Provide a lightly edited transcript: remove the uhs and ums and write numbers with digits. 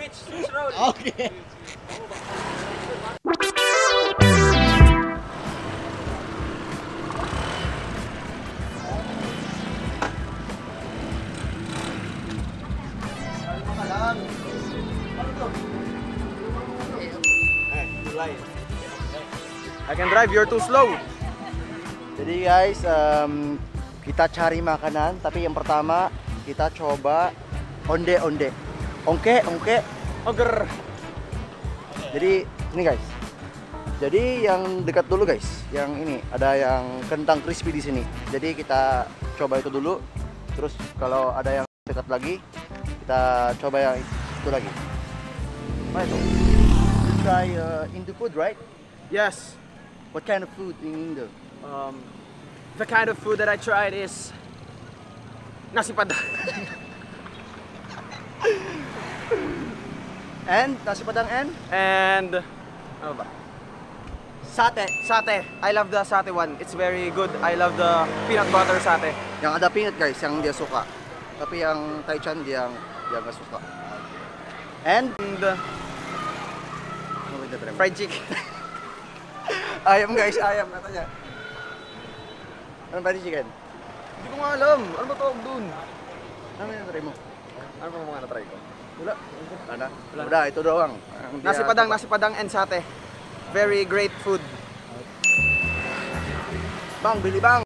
Switch road. Okay. I can drive, you're too slow. Jadi guys, kita cari makanan, tapi yang pertama kita coba onde-onde. Ongke. Oger. Jadi ini guys. Jadi yang dekat dulu guys, yang ini ada yang kentang crispy di sini. Jadi kita coba itu dulu. Terus kalau ada yang dekat lagi, kita coba yang itu lagi. Mana itu? You try Indo food, right? Yes. What kind of food in Indo? The kind of food that I tried is nasi padang. And nasi padang And ano ba? sate. Sate. I love the sate one. It's very good. I love the peanut butter sate. Yang ada peanut guys, yang dia suka. Tapi yang Taichan dia nggak suka. And Fried chicken. ayam guys, ayam katanya. Ano fried chicken? Hindi ko nga alam. Ano ba tawag dun? Ano yung try mo? Ano ba mga na-try ko? Wala. Udah, itu doang. Nasi padang and sate. Very great food. Bang, bili bang.